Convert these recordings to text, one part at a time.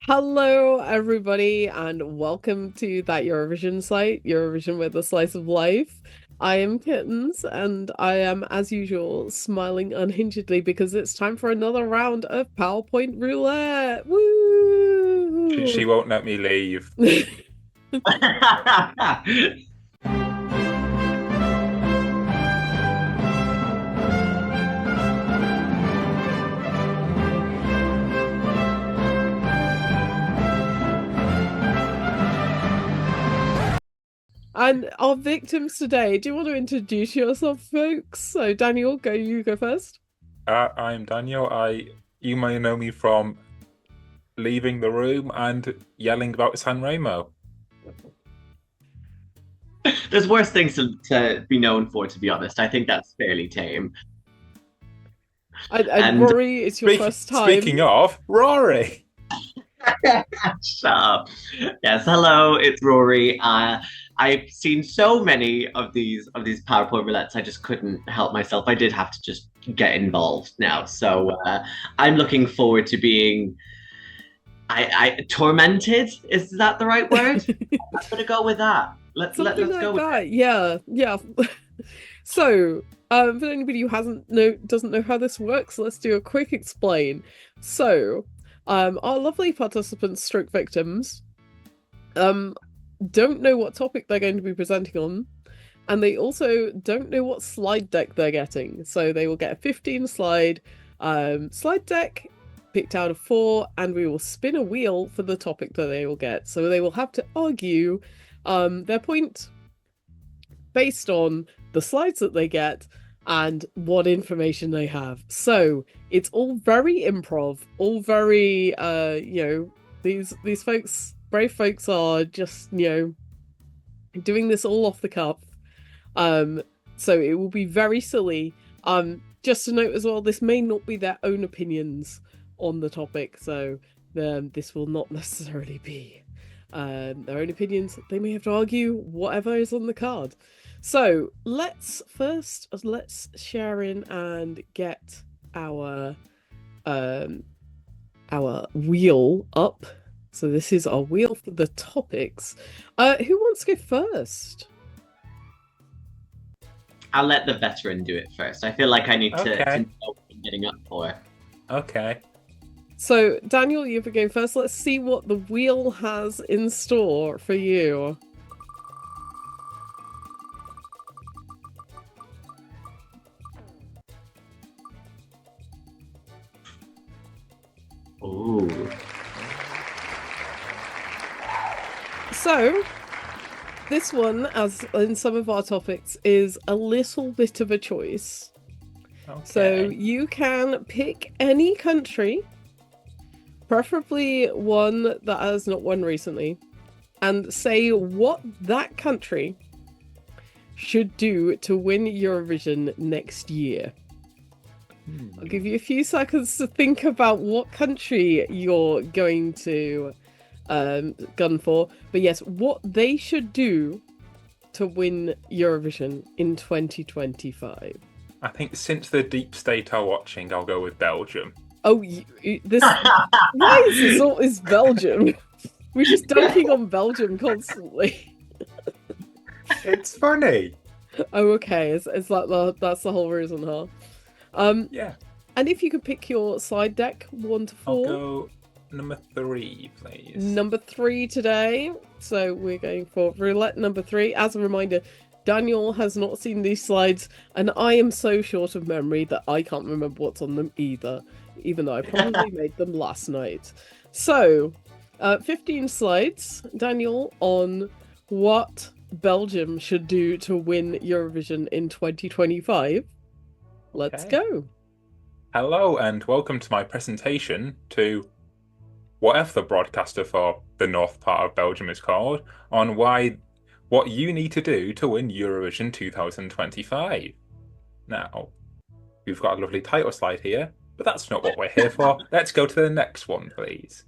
Hello, everybody, and welcome to that Eurovision site, Eurovision with a Slice of Life. I am Kittens, and I am, as usual, smiling unhingedly because it's time for another round of PowerPoint Roulette. She Woo! won't let me leave. And our victims today, do you want to introduce yourself, folks? So, Daniel, you go first. I'm Daniel. You may know me from leaving the room and yelling about San Remo. There's worse things to be known for, to be honest. I think that's fairly tame. And And Rory, it's your Speaking first speaking time. of Rory, shut up. Yes, hello, it's Rory. I've seen so many of these PowerPoint roulettes. I just couldn't help myself. I did have to just get involved now. So I'm looking forward to being I tormented. Is that the right word? I'm gonna go with that. Something Let's go like with that. Yeah, yeah. So, for anybody who doesn't know how this works, let's do a quick explain. So, our lovely participants, stroke victims, um, don't know what topic they're going to be presenting on, and they also don't know what slide deck they're getting. So they will get a 15 slide deck picked out of four, and we will spin a wheel for the topic that they will get. So they will have to argue their point based on the slides that they get and what information they have. So it's all very improv, all very these folks, brave folks, are just doing this all off the cuff. So it will be very silly. Just to note as well, this may not be their own opinions on the topic, so this will not necessarily be their own opinions. They may have to argue whatever is on the card. So let's share in and get our um our wheel up. So this is our wheel for the topics. Who wants to go first? I'll let the veteran do it first. I feel like I need to okay, know what I'm getting up for. okay. So, Daniel, you're going first. Let's see what the wheel has in store for you. Ooh. So, this one, as in some of our topics, is a little bit of a choice. So, Okay. you can pick any country, preferably one that has not won recently, and say what that country should do to win Eurovision next year. I'll give you a few seconds to think about what country you're going to gun for. But yes, what they should do to win Eurovision in 2025. I think since the deep state are watching, I'll go with Belgium. Oh, this. Why is this always Belgium? We're just dunking on Belgium constantly. It's funny. Oh, okay. It's like that's the whole reason, huh? Yeah. And if you could pick your side deck, 1 to I'll 4. go number 3, please. Number 3 today. So we're going for roulette number 3. As a reminder, Daniel has not seen these slides, and I am so short of memory that I can't remember what's on them either, even though I probably made them last night. So, 15 slides, Daniel, on what Belgium should do to win Eurovision in 2025. Let's Okay. go. Hello and welcome to my presentation to whatever the broadcaster for the north part of Belgium is called, on what you need to do to win Eurovision 2025. Now, we've got a lovely title slide here, but that's not what we're here for. Let's go to the next one, please.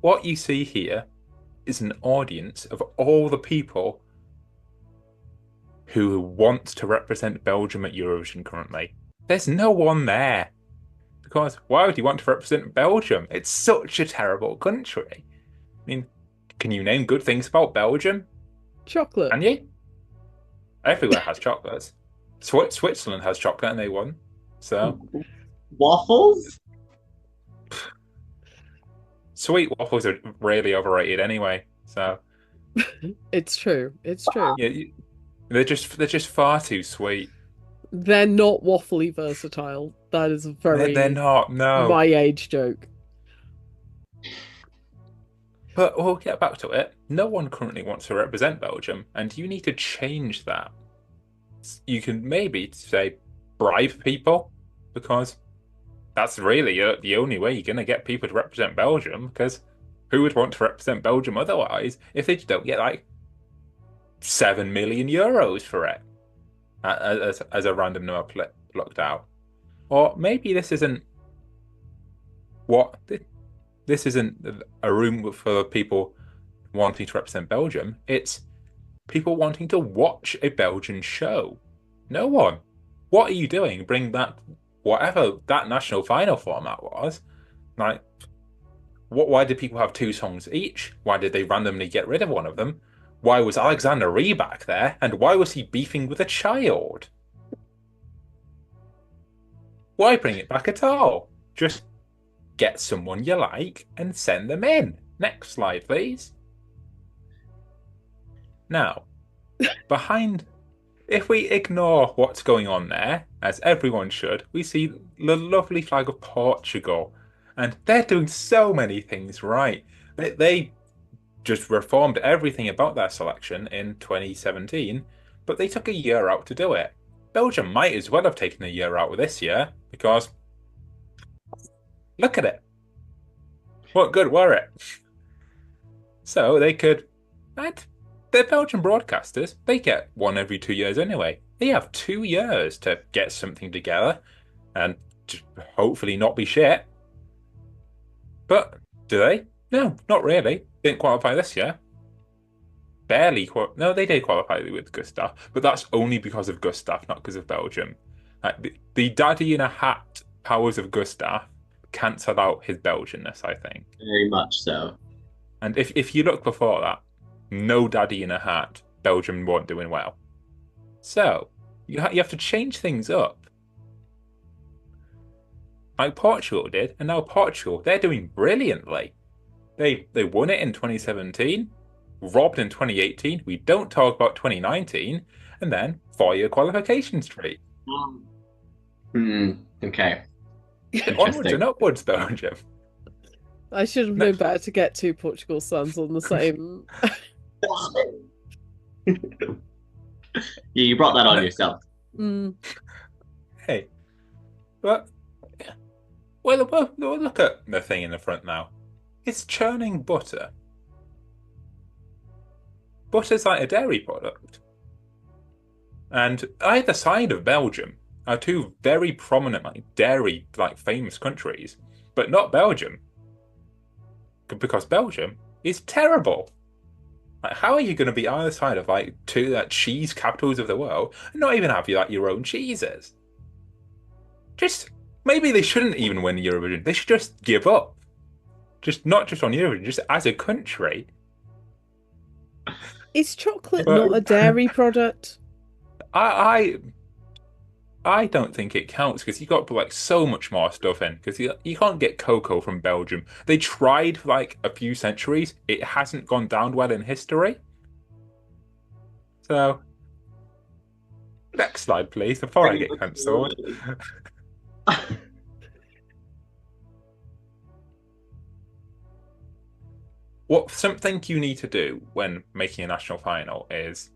What you see here is an audience of all the people who want to represent Belgium at Eurovision currently. There's no one there. Because why would you want to represent Belgium? It's such a terrible country. I mean, can you name good things about Belgium? Chocolate. Can you? Everywhere has chocolates. Switzerland has chocolate and they won. So Waffles? sweet waffles are really overrated anyway. So It's true. It's true. yeah, they're just far too sweet. They're not waffly versatile. That is a They're very not, no. my age joke. But we'll get back to it. No one currently wants to represent Belgium, and you need to change that. You can maybe say bribe people, because that's really the only way you're going to get people to represent Belgium, because who would want to represent Belgium otherwise if they don't get like 7 million euros for it as a random number plucked out? Or maybe this isn't this isn't a room for people wanting to represent Belgium. It's people wanting to watch a Belgian show. No one. What are you doing? Bring that, whatever that national final format was. Like, why did people have 2 songs each? Why did they randomly get rid of one of them? Why was Alexandra Rotan back there? And why was he beefing with a child? Why bring it back at all? Just get someone you like and send them in. Next slide, please. Now, if we ignore what's going on there, as everyone should, we see the lovely flag of Portugal. And they're doing so many things right. They just reformed everything about their selection in 2017, but they took a year out to do it. Belgium might as well have taken a year out this year, because look at it. What good were it? So they could... And they're Belgian broadcasters. They get one every 2 years anyway. They have 2 years to get something together and hopefully not be shit. But do they? No, not really. Didn't qualify this year. Barely. No, they did qualify with Gustav, but that's only because of Gustav, not because of Belgium. The daddy in a hat powers of Gustav cancelled out his Belgianness, I think. Very much so. And if you look before that, no daddy in a hat, Belgium weren't doing well. So you have to change things up, like Portugal did, and now Portugal, they're doing brilliantly. They won it in 2017, robbed in 2018. We don't talk about 2019, and then 4-year qualification streak. Okay. Onwards and upwards, Belgium. I should have known better to get 2 Portugal sons on the same. You brought that on yourself. Hey, but well, look at the thing in the front now. It's churning butter. Butter's like a dairy product. And either side of Belgium are 2 very prominent dairy famous countries, but not Belgium. Because Belgium is terrible. How are you going to be either side of 2 cheese capitals of the world and not even have your own cheeses? Maybe they shouldn't even win Eurovision. They should just give up. Not just on Eurovision, just as a country. Is chocolate not a dairy product? I don't think it counts, because you got to put so much more stuff in, because you can't get cocoa from Belgium. They tried for a few centuries. It hasn't gone down well in history. So next slide, please, before I get cancelled. Something you need to do when making a national final is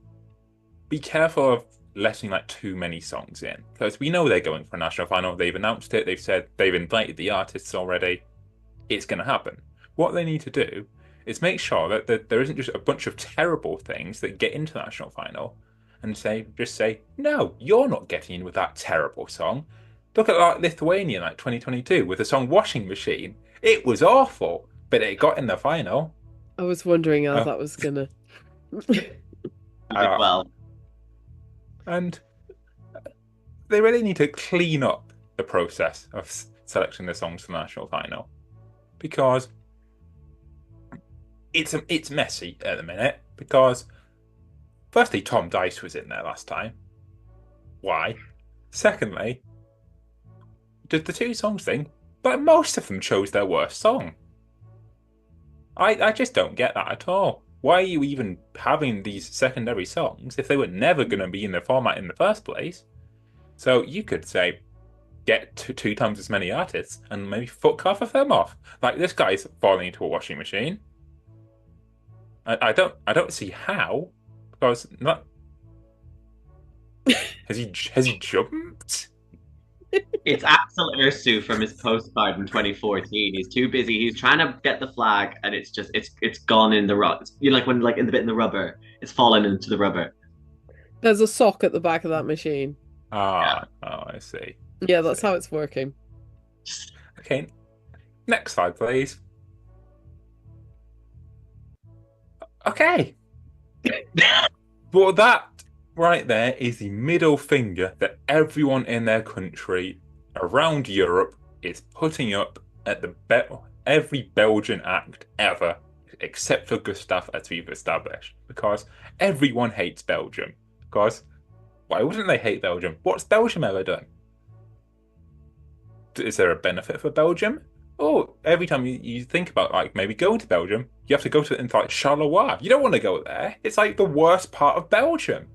be careful of letting too many songs in, because we know they're going for a national final. They've announced it. They've said they've invited the artists already. It's going to happen. What they need to do is make sure that there isn't just a bunch of terrible things that get into the national final, and just say no, you're not getting in with that terrible song. Look at Lithuania 2022 with the song Washing Machine. It was awful, but it got in the final. I was wondering how that was gonna. Well, and they really need to clean up the process of selecting the songs for the national final because it's messy at the minute. Because firstly, Tom Dice was in there last time. Why? Secondly, did the two songs thing, but most of them chose their worst song. I just don't get that at all. Why are you even having these secondary songs if they were never going to be in the format in the first place? So you could say, get two times as many artists and maybe fuck half of them off. Like this guy's falling into a washing machine. I don't see how, because not has he jumped? It's Axel Ursu from his postcard in 2014. He's too busy. He's trying to get the flag, and it's gone in the rubber. You know, like when in the bit in the rubber, it's fallen into the rubber. There's a sock at the back of that machine. Oh, I see. Yeah, that's how it's working. Okay, next slide, please. Okay. But that right there is the middle finger that everyone in their country around Europe is putting up at every Belgian act ever, except for Gustav, as we've established, because everyone hates Belgium. Because why wouldn't they hate Belgium? What's Belgium ever done? Is there a benefit for Belgium? Oh, every time you think about like maybe going to Belgium, you have to go to like Charleroi. You don't want to go there. It's like the worst part of Belgium.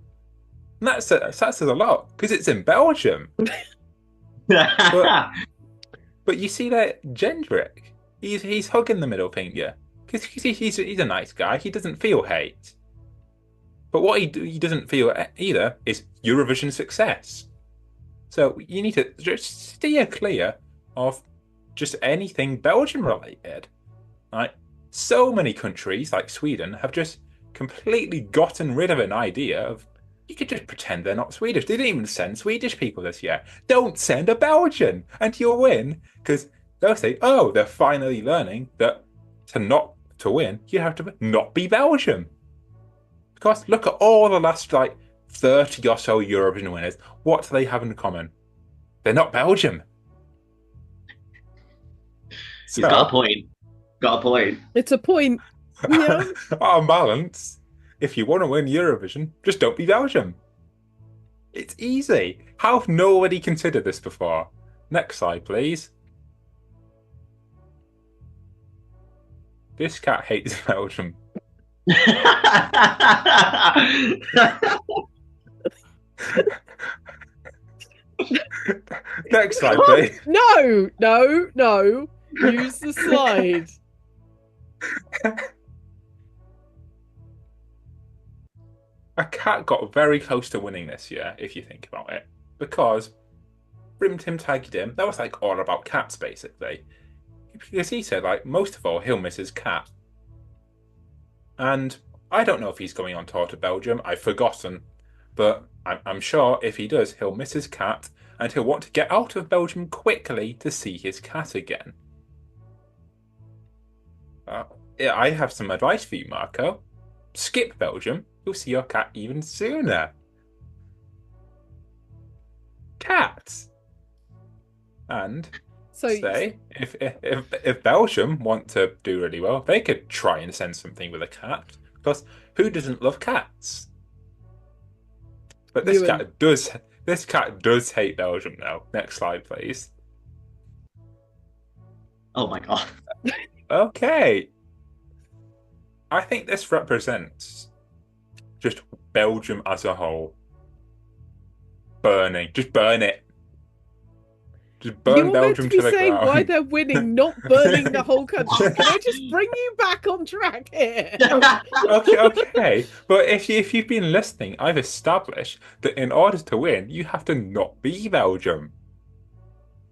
And that says a lot because it's in Belgium. but you see that Gendrick, he's hugging the middle finger because he's a nice guy. He doesn't feel hate. But what he doesn't feel either is Eurovision success. So you need to just steer clear of just anything Belgium related. Like so many countries like Sweden have just completely gotten rid of an idea of you could just pretend they're not Swedish. They didn't even send Swedish people this year. Don't send a Belgian and you'll win because they'll say, oh, they're finally learning that to win, you have to not be Belgium. Because look at all the last like 30 or so Eurovision winners. What do they have in common? They're not Belgium. He's got a point. Got a point. It's a point. Yeah. On balance, if you want to win Eurovision, just don't be Belgium. It's easy. How have nobody considered this before? Next slide, please. This cat hates Belgium. Next slide, please. No. Use the slide. A cat got very close to winning this year, if you think about it, because Rim Tim tagged him. That was like all about cats, basically. Because he said, like, most of all, he'll miss his cat. And I don't know if he's going on tour to Belgium. I've forgotten. But I'm sure if he does, he'll miss his cat and he'll want to get out of Belgium quickly to see his cat again. I have some advice for you, Marco. Skip Belgium. You'll see your cat even sooner. Cats. And say, if Belgium want to do really well, they could try and send something with a cat. Because who doesn't love cats? But this cat does hate Belgium now. Next slide, please. Oh my god. Okay. I think this represents just Belgium as a whole. Burning. Just burn it. Just burn Belgium to the ground. Why they're winning, not burning the whole country. Can I just bring you back on track here? Okay. But if you've been listening, I've established that in order to win, you have to not be Belgium.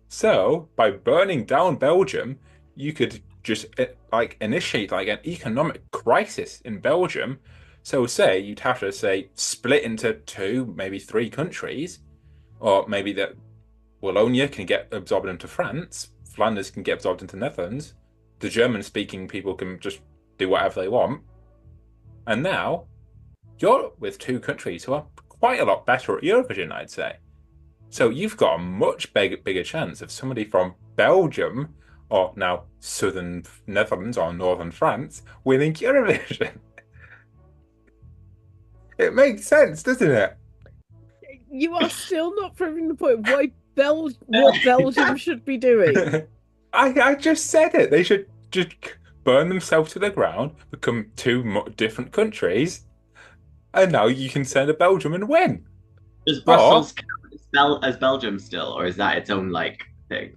So by burning down Belgium, you could just like initiate like an economic crisis in Belgium. So say you'd have to say split into 2, maybe 3 countries, or maybe that Wallonia can get absorbed into France, Flanders can get absorbed into Netherlands, the German-speaking people can just do whatever they want. And now you're with 2 countries who are quite a lot better at Eurovision, I'd say. So you've got a much bigger chance of somebody from Belgium or now southern Netherlands or northern France winning Eurovision. It makes sense, doesn't it? You are still not proving the point why what Belgium should be doing. I just said it. They should just burn themselves to the ground, become two different countries, and now you can send a Belgium and win. Does Brussels count as Belgium still, or is that its own like thing?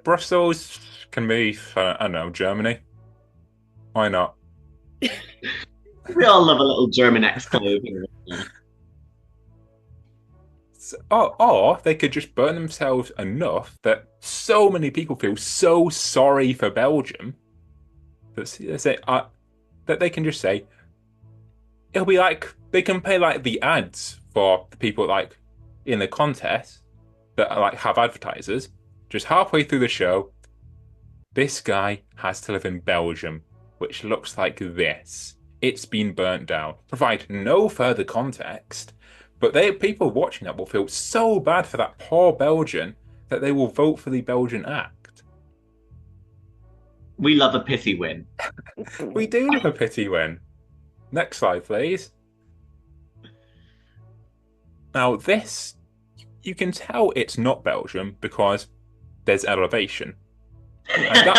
Brussels can be, I don't know, Germany. Why not? We all love a little German exclave. Or they could just burn themselves enough that so many people feel so sorry for Belgium that they can just say it'll be like they can pay like the ads for the people like in the contest that like have advertisers. Just halfway through the show, this guy has to live in Belgium, which looks like this. It's been burnt down. Provide no further context. But people watching that will feel so bad for that poor Belgian that they will vote for the Belgian act. We love a pity win. We do love a pity win. Next slide, please. Now this, you can tell it's not Belgium because there's elevation. And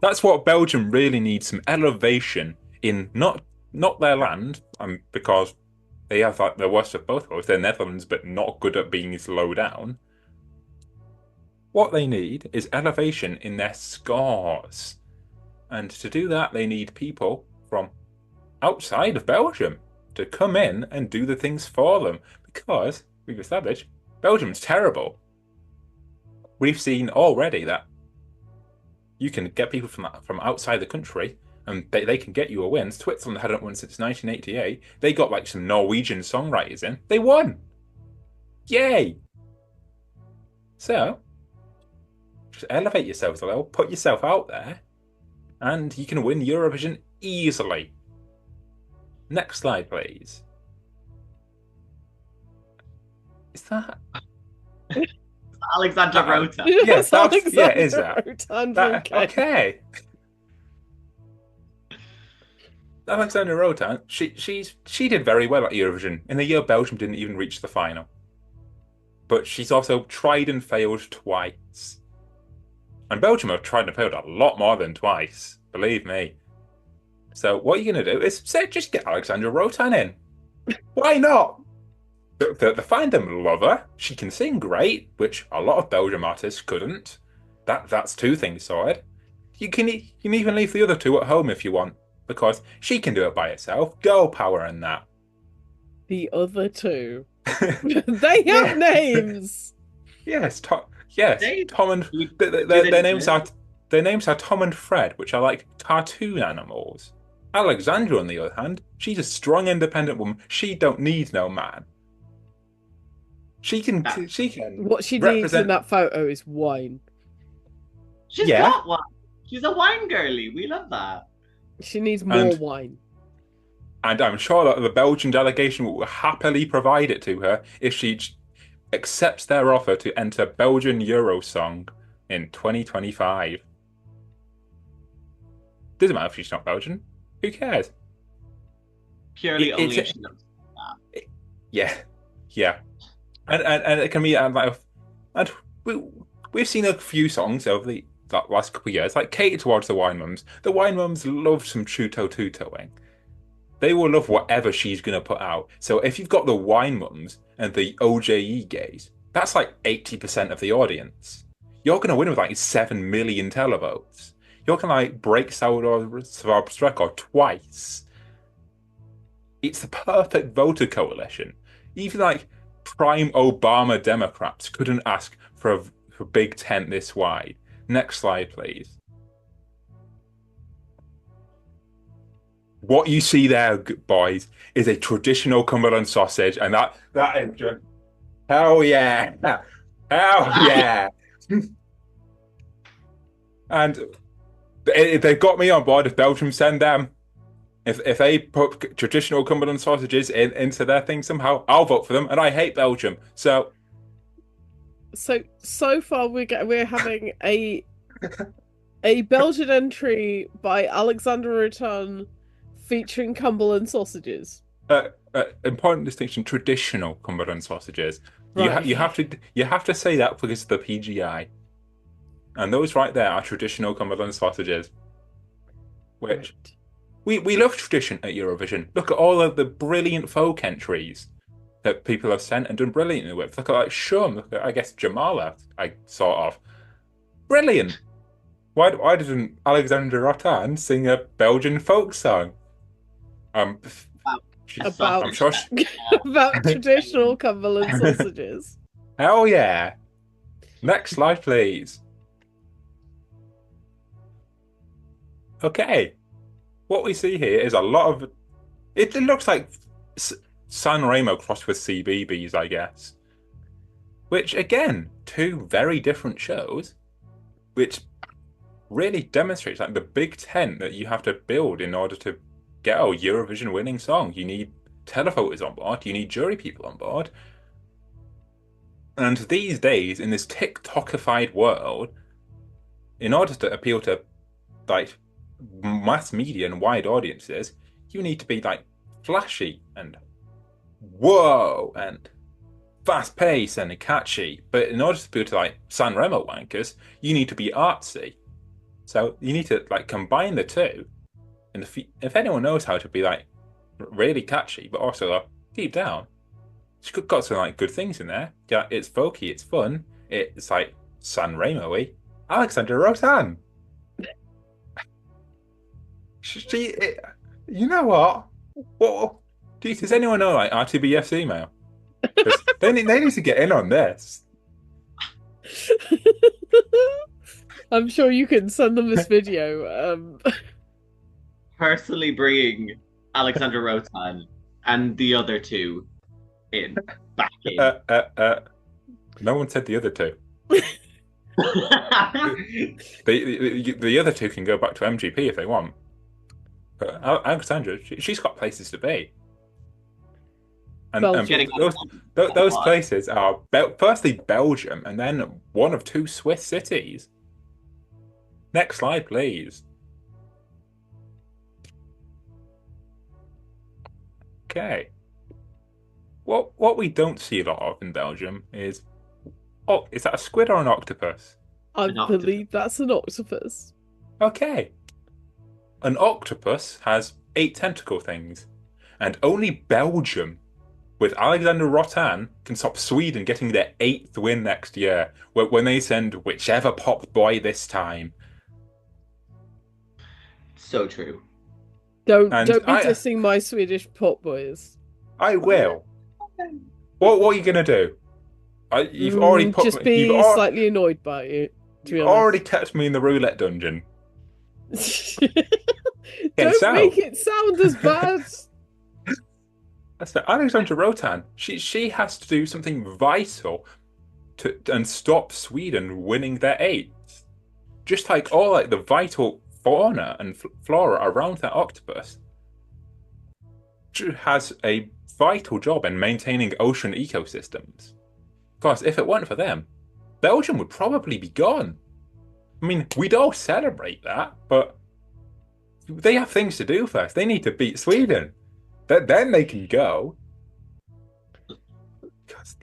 that's what Belgium really needs, some elevation in not their land, because they have like the worst of both worlds. They're Netherlands, but not good at being low down. What they need is elevation in their scores. And to do that, they need people from outside of Belgium to come in and do the things for them. Because, we've established, Belgium's terrible. We've seen already that you can get people from outside the country and they can get you a win. Switzerland hadn't won since 1988. They got like some Norwegian songwriters in. They won. Yay! So, just elevate yourselves a little, put yourself out there, and you can win Eurovision easily. Next slide, please. Is that Alexandra Rotan? Yes, Alexandra is that? Rotan, okay. Alexandra Rotan, she did very well at Eurovision in the year Belgium didn't even reach the final. But she's also tried and failed twice. And Belgium have tried and failed a lot more than twice, believe me. So what you're going to do is just get Alexandra Rotan in. Why not? The fandom love her. She can sing great, which a lot of Belgium artists couldn't. That's two things sorted. You can even leave the other two at home if you want, because she can do it by herself. Girl power and that. The other two. They have names. Yes, Tom and their names are Tom and Fred, which are like cartoon animals. Alexandra, on the other hand, she's a strong, independent woman. She don't need no man. She can. What she needs in that photo is wine. She's got wine. She's a wine girly. We love that. She needs more wine. And I'm sure that the Belgian delegation will happily provide it to her if she accepts their offer to enter Belgian Eurosong in 2025. Doesn't matter if she's not Belgian. Who cares? Purely only if she knows that. Yeah. And it can be and we've seen a few songs over the last couple of years, like catered towards the wine mums. The wine mums love some tutoing. They will love whatever she's going to put out. So if you've got the wine mums and the OJE gays, that's like 80% of the audience. You're going to win with like 7 million televotes. You're going to like break Salvador's record twice. It's the perfect voter coalition. Even like prime Obama Democrats couldn't ask for a big tent this wide. Next slide, please. What you see there, boys, is a traditional Cumberland sausage, and that is just hell yeah, and they've got me on board. If Belgium send them, if they put traditional Cumberland sausages into their thing somehow, I'll vote for them. And I hate Belgium, so so far we're having a Belgian entry by Alexandra Rotan featuring Cumberland sausages. Important distinction: traditional Cumberland sausages. Right. You have to say that because of the PGI, and those right there are traditional Cumberland sausages. Which we love tradition at Eurovision. Look at all of the brilliant folk entries that people have sent and done brilliantly with. Look at like Shum. Look at, I guess, Jamala. I sort of brilliant. Why didn't Alexandra Rotan sing a Belgian folk song? About I'm sure about traditional Cumberland sausages. Hell yeah. Next slide, please. Okay. What we see here is a lot of... It looks like San Remo crossed with CBeebies, I guess. Which, again, two very different shows, which really demonstrates like the big tent that you have to build in order to get a Eurovision winning song. You need televoters on board, you need jury people on board. And these days, in this TikTokified world, in order to appeal to like mass media and wide audiences, you need to be like flashy and whoa and fast paced and catchy. But in order to appeal to like San Remo wankers, you need to be artsy. So you need to like combine the two. And if anyone knows how to be like really catchy, but also deep down, it's got some like good things in there. Yeah, it's folky, it's fun, it's like San Remo-y. Alexandra Rotan. You know what? What? Does anyone know like RTBF's email? They need to get in on this. I'm sure you can send them this video. Personally bringing Alexandra Rotan and the other two back in. No one said the other two. The other two can go back to MGP if they want. But Alexandra, she's got places to be. And those places are firstly Belgium and then one of two Swiss cities. Next slide, please. Okay. What we don't see a lot of in Belgium is is that a squid or an octopus? I believe that's an octopus. Okay. An octopus has 8 tentacle things, and only Belgium, with Alexandra Rotan, can stop Sweden getting their 8th win next year when they send whichever pop boy this time. So true. Don't be dissing my Swedish pop boys. I will. What are you gonna do? You've already put just be slightly annoyed by it. You've already kept me in the roulette dungeon. Don't make it sound as bad. That's the Alexandra Rotan. She has to do something vital and stop Sweden winning their 8th. Just like all like the vital fauna and flora around that octopus. She has a vital job in maintaining ocean ecosystems. Of course, if it weren't for them, Belgium would probably be gone. I mean, we'd all celebrate that, but they have things to do first. They need to beat Sweden. Then they can go.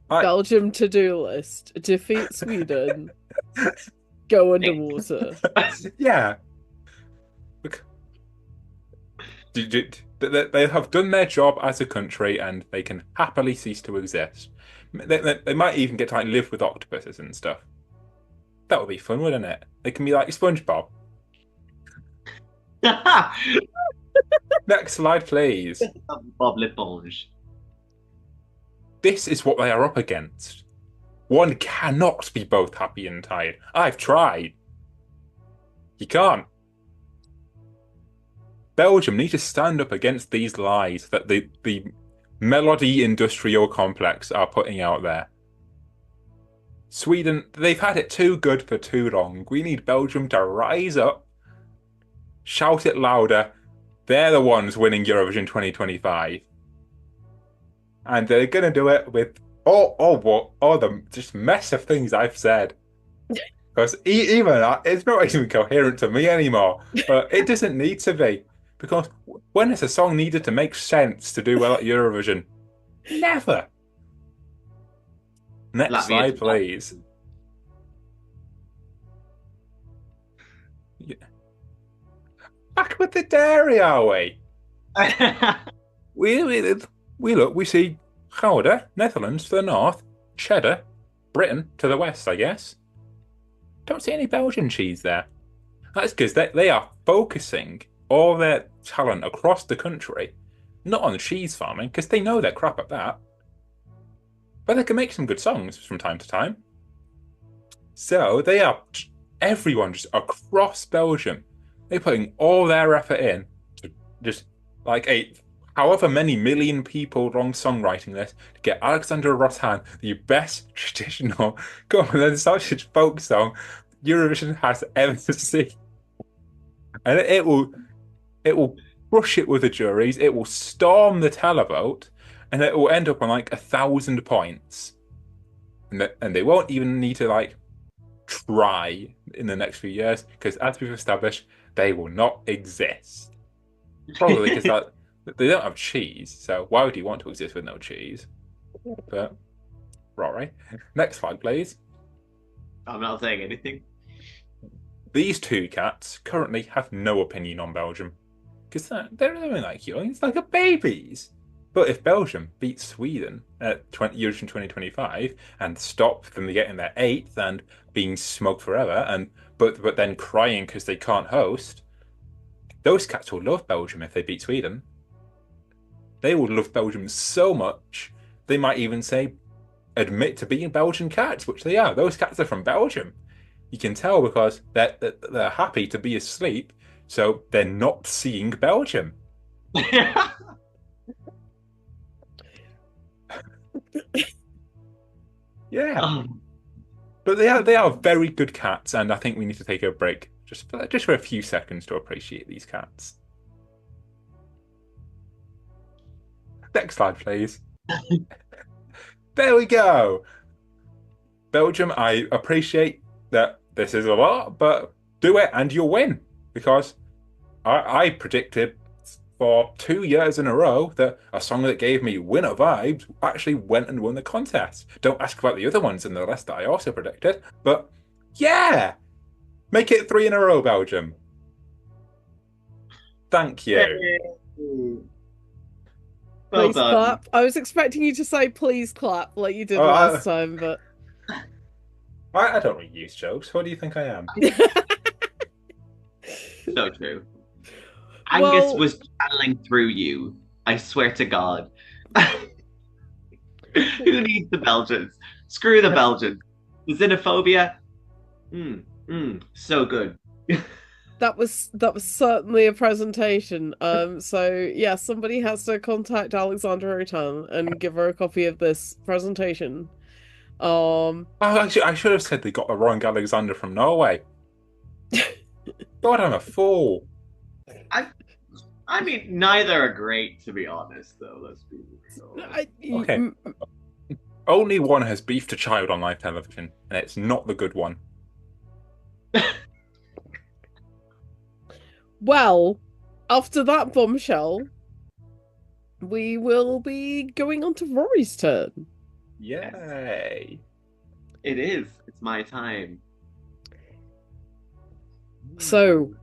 Belgium to-do list. Defeat Sweden. Go underwater. Yeah. They have done their job as a country and they can happily cease to exist. They might even get to like live with octopuses and stuff. That would be fun, wouldn't it? They can be like SpongeBob. Next slide, please. Bob L'éponge. This is what they are up against. One cannot be both happy and tired. I've tried. You can't. Belgium need to stand up against these lies that the melody industrial complex are putting out there. Sweden, they've had it too good for too long. We need Belgium to rise up, shout it louder. They're the ones winning Eurovision 2025. And they're going to do it with What the just mess of things I've said. Because it's not even coherent to me anymore. But it doesn't need to be. Because when has a song needed to make sense to do well at Eurovision? Never. Next slide, please. Yeah. Back with the dairy, are we? We see Gouda, Netherlands to the north, Cheddar, Britain to the west, I guess. Don't see any Belgian cheese there. That's because they are focusing all their talent across the country, not on cheese farming, because they know they're crap at that. But they can make some good songs from time to time. So everyone just across Belgium, they're putting all their effort in to just like however many million people long songwriting this to get Alexandra Rotan the best traditional Cumberland sausage folk song Eurovision has ever seen. And it will crush it with the juries, it will storm the televote, and it will end up on like 1,000 points. And they won't even need to like try in the next few years, because as we've established, they will not exist. Probably because they don't have cheese, so why would you want to exist with no cheese? But Rory, next slide, please. I'm not saying anything. These two cats currently have no opinion on Belgium, because they're only like young. It's like a babies. But if Belgium beats Sweden at Eurovision 2025 and stop them getting their 8th and being smoked forever, but then crying because they can't host, those cats will love Belgium if they beat Sweden. They will love Belgium so much, they might even admit to being Belgian cats, which they are. Those cats are from Belgium. You can tell because they're happy to be asleep, so they're not seeing Belgium. Yeah. But they are very good cats, and I think we need to take a break just for a few seconds to appreciate these cats. Next slide, please. There we go. Belgium, I appreciate that this is a lot, but do it and you'll win. Because I predicted for 2 years in a row that a song that gave me winner vibes actually went and won the contest. Don't ask about the other ones in the list that I also predicted. But yeah, make it 3 in a row, Belgium. Thank you. Well Please done. clap. I was expecting you to say please clap like you did last time, but I don't really use jokes. What do you think I am? So true. Angus was channeling through you. I swear to God. Who needs the Belgians? Screw the Belgians. The xenophobia. So good. that was certainly a presentation. So yeah, somebody has to contact Alexandra Rotan and give her a copy of this presentation. Actually, I should have said they got the wrong Alexander from Norway. God, I'm a fool. I mean, neither are great, to be honest, though. Let's be real. Okay. Only one has beefed a child on live television, and it's not the good one. Well, after that bombshell, we will be going on to Rory's turn. Yay! It is. It's my time. So,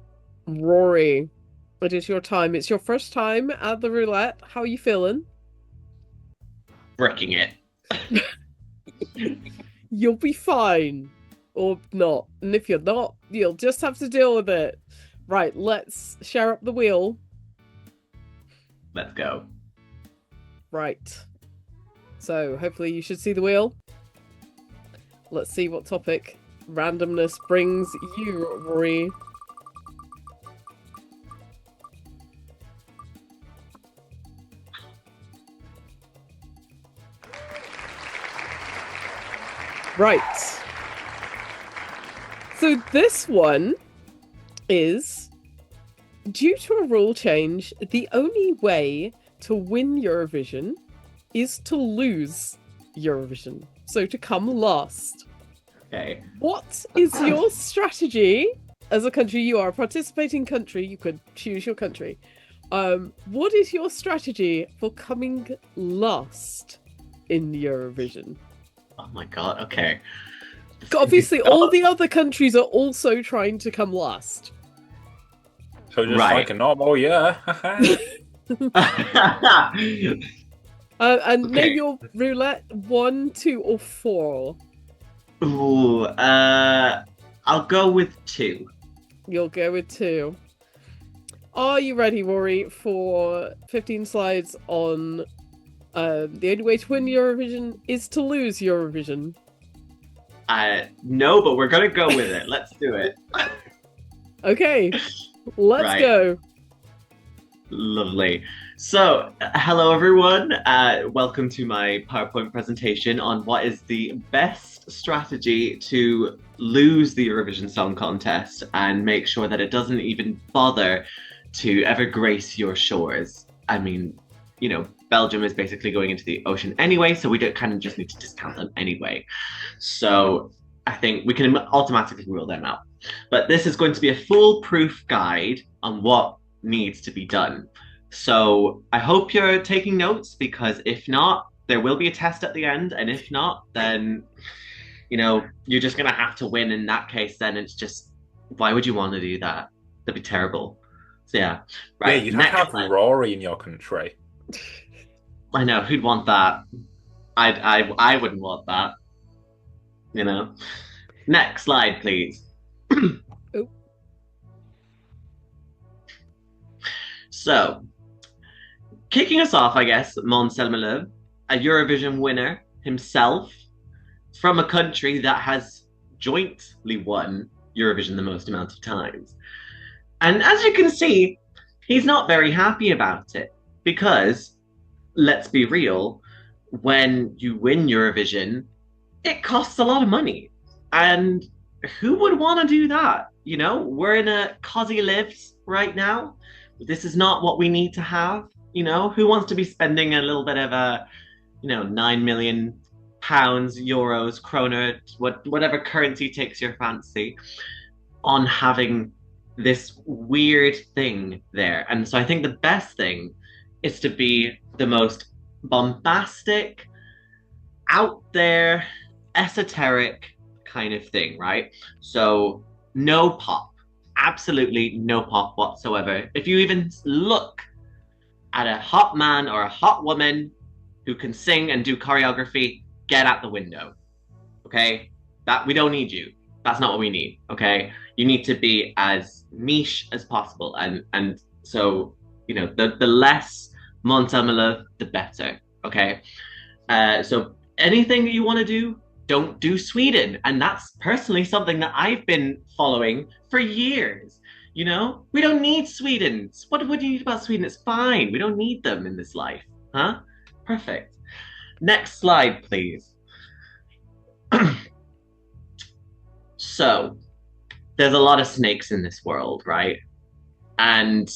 Rory, it is your time. It's your first time at the roulette. How are you feeling? Bricking it. You'll be fine. Or not. And if you're not, you'll just have to deal with it. Right, let's share up the wheel. Let's go. Right. So, hopefully you should see the wheel. Let's see what topic randomness brings you, Rory. Right. So this one is, due to a rule change, the only way to win Eurovision is to lose Eurovision. So to come last. Okay. What is your strategy as a country? You are a participating country. You could choose your country. What is your strategy for coming last in Eurovision? Oh my god, okay. Obviously, all the other countries are also trying to come last. So just Right. like a normal year. And Okay. name your roulette 1, 2, or 4. Ooh, I'll go with 2. You'll go with 2. Are you ready, Rory, for 15 slides on the only way to win Eurovision is to lose Eurovision? No, but we're gonna go with it. Let's do it. Okay, let's Right. go. Lovely. So, hello everyone. Welcome to my PowerPoint presentation on what is the best strategy to lose the Eurovision Song Contest and make sure that it doesn't even bother to ever grace your shores. I mean, Belgium is basically going into the ocean anyway, so we don't kind of just need to discount them anyway. So I think we can automatically rule them out. But this is going to be a foolproof guide on what needs to be done. So I hope you're taking notes, because if not, there will be a test at the end. And if not, then, you're just going to have to win in that case. Then it's just, why would you want to do that? That'd be terrible. So yeah, right. Yeah, you'd have to have Rory in your country. I know, who'd want that? I wouldn't want that. Next slide, please. Oh. So, kicking us off, I guess, Måns Zelmerlöw, a Eurovision winner himself, from a country that has jointly won Eurovision the most amount of times. And as you can see, he's not very happy about it, because, let's be real, when you win Eurovision, it costs a lot of money. And who would want to do that? We're in a cosy lives right now. This is not what we need to have. Who wants to be spending a little bit of a, 9 million pounds, euros, kroner, whatever currency takes your fancy, on having this weird thing there? And so I think the best thing is to be the most bombastic, out there, esoteric kind of thing, right? So no pop, absolutely no pop whatsoever. If you even look at a hot man or a hot woman who can sing and do choreography, get out the window. Okay? That we don't need you. That's not what we need. Okay? You need to be as niche as possible. And so, the less Måns Zelmerlöw, the better. Okay? So anything that you want to do, don't do Sweden. And that's personally something that I've been following for years. We don't need Sweden. What do you need about Sweden? It's fine. We don't need them in this life. Huh? Perfect. Next slide, please. So, there's a lot of snakes in this world, right? And,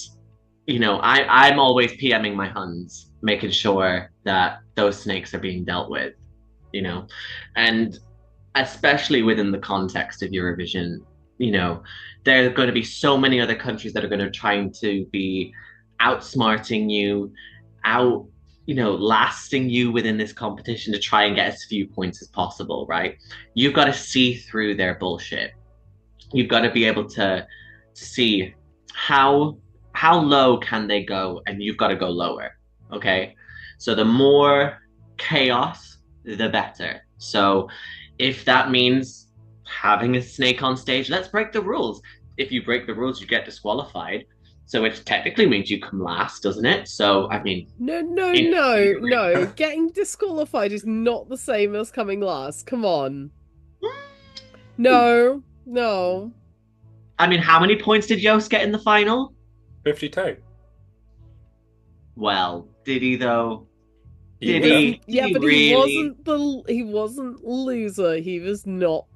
I'm always PMing my Huns, making sure that those snakes are being dealt with, and especially within the context of Eurovision, there are going to be so many other countries that are going to try to be outsmarting you, lasting you within this competition to try and get as few points as possible, right? You've got to see through their bullshit. You've got to be able to see how low can they go, and you've got to go lower, okay? So the more chaos, the better. So if that means having a snake on stage, let's break the rules. If you break the rules, you get disqualified. So it technically means you come last, doesn't it? So, I mean... No. Getting disqualified is not the same as coming last. Come on. No. I mean, how many points did Joost get in the final? 52. Well, did he though? He Did he? Yeah, Did but he really? he wasn't loser. He was not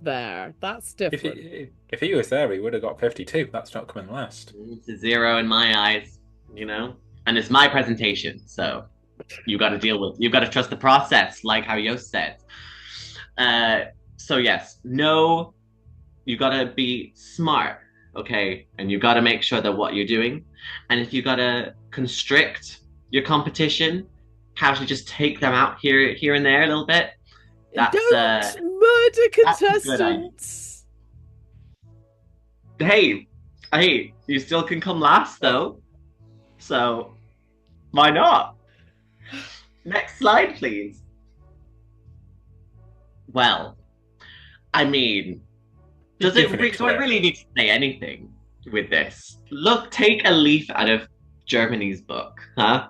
there. That's different. If he was there, he would have got 52. That's not coming last. It's a 0 in my eyes, And it's my presentation, so you got to deal with. You got to trust the process, like how Yost said. So yes, no, you got to be smart, okay, and you got to make sure that what you're doing, and if you got to constrict your competition, casually just take them out here and there a little bit. Don't murder That's a good idea. contestants. Hey, you still can come last though. So why not? Next slide, please. Well, I mean, do I really need to say anything with this? Look, take a leaf out of Germany's book, huh?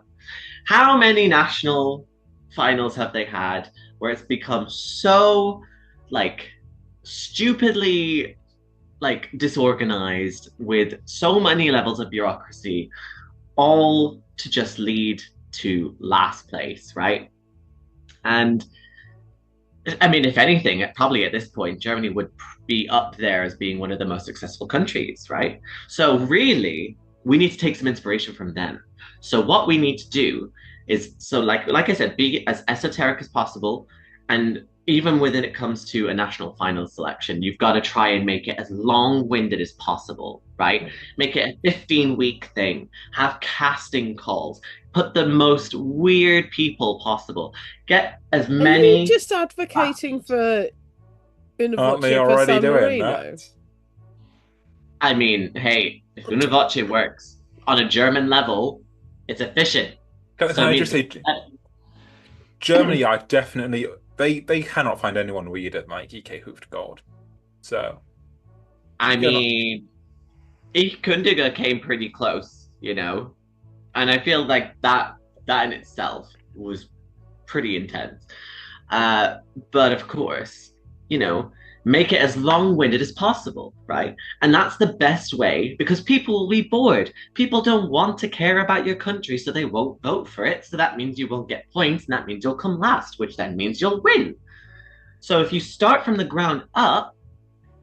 How many national finals have they had where it's become so like stupidly like disorganized with so many levels of bureaucracy, all to just lead to last place, right? And I mean, if anything, probably at this point, Germany would be up there as being one of the most successful countries, right? So really, we need to take some inspiration from them. So what we need to do is, so like I said, be as esoteric as possible, and even when it comes to a national final selection, you've got to try and make it as long-winded as possible, right? Make it a 15-week thing. Have casting calls. Put the most weird people possible. Get as many. Are you just advocating for Aren't they Univoce for already San doing Marino? that? I mean, hey, if Univoce works on a German level, it's efficient. Can I just say, Germany are definitely they cannot find anyone weirder than like EK Hoofdgold. So I mean, Ich Kundiger came pretty close, you know, and I feel like that in itself was pretty intense. But of course, you know, make it as long-winded as possible, right? And that's the best way because people will be bored. People don't want to care about your country, so they won't vote for it. So that means you won't get points, and that means you'll come last, which then means you'll win. So if you start from the ground up,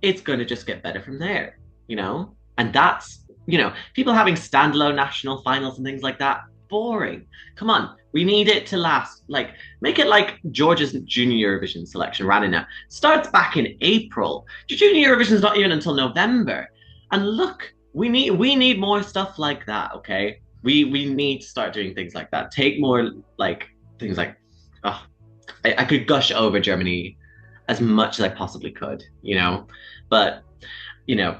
it's going to just get better from there, you know? And that's, you know, people having standalone national finals and things like that, boring. Come on, we need it to last. Like, make it like Georgia's junior Eurovision selection, Ranina. Starts back in April. Junior Eurovision's not even until November. And look, we need more stuff like that, okay? We need to start doing things like that. Take more like things like, oh, I could gush over Germany as much as I possibly could, you know? But, you know,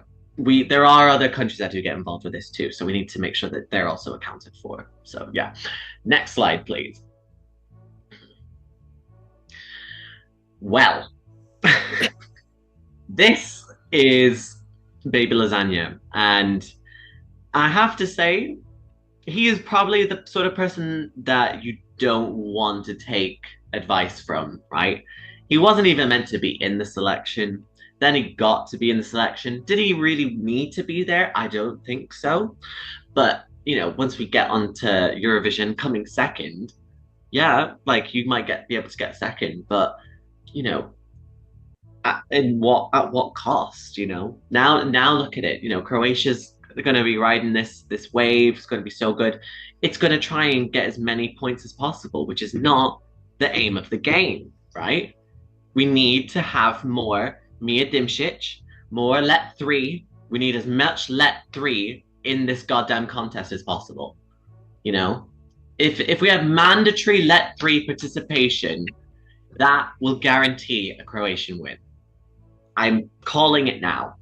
there are other countries that do get involved with this too, so we need to make sure that they're also accounted for. So yeah, next slide, please. Well, this is Baby Lasagna, and I have to say, he is probably the sort of person that you don't want to take advice from, right? He wasn't even meant to be in the selection. Then he got to be in the selection. Did he really need to be there? I don't think so. But, you know, once we get onto Eurovision coming second, yeah, like you might be able to get second, but, you know, at what cost, you know? Now look at it. You know, Croatia's going to be riding this wave. It's going to be so good. It's going to try and get as many points as possible, which is not the aim of the game, right? We need to have more Mia Dimšić, more Let 3. We need as much Let 3 in this goddamn contest as possible. You know? If we have mandatory Let 3 participation, that will guarantee a Croatian win. I'm calling it now,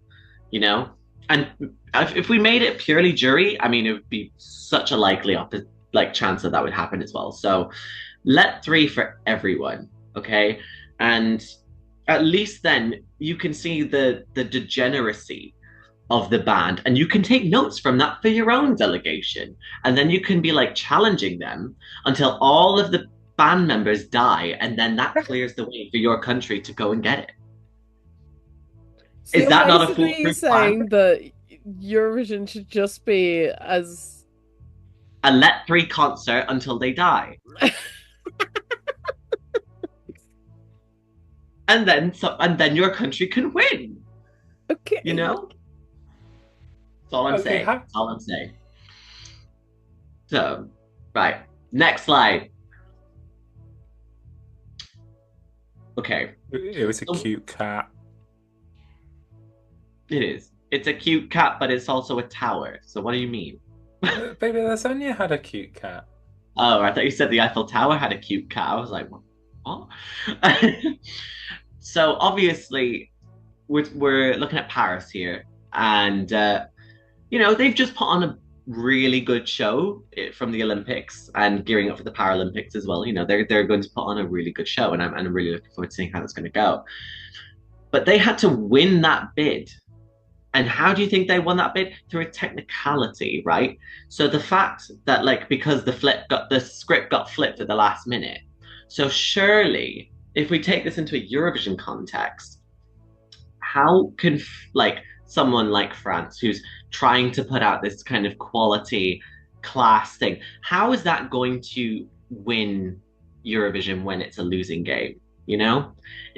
you know? And if we made it purely jury, I mean, it would be such a likely chance that would happen as well. So Let 3 for everyone, okay? And at least then you can see the degeneracy of the band, and you can take notes from that for your own delegation, and then you can be like challenging them until all of the band members die, and then that clears the way for your country to go and get it. So is that not a foolproof saying that Eurovision should just be as a Let 3 concert until they die? And then your country can win. Okay. You know? That's all I'm saying. That's all I'm saying. So, right. Next slide. Okay, It was a so cute cat. it is. It's a cute cat, but it's also a tower. So what do you mean? Baby Lasagna had a cute cat. Oh, I thought you said the Eiffel Tower had a cute cat. I was like, what? So obviously, we're looking at Paris here, and they've just put on a really good show from the Olympics and gearing up for the Paralympics as well. They're going to put on a really good show, and I'm really looking forward to seeing how that's going to go. But they had to win that bid. And how do you think they won that bid? Through a technicality, right? So the fact that because the script got flipped at the last minute. So surely, if we take this into a Eurovision context, how can someone like France, who's trying to put out this kind of quality class thing, how is that going to win Eurovision when it's a losing game?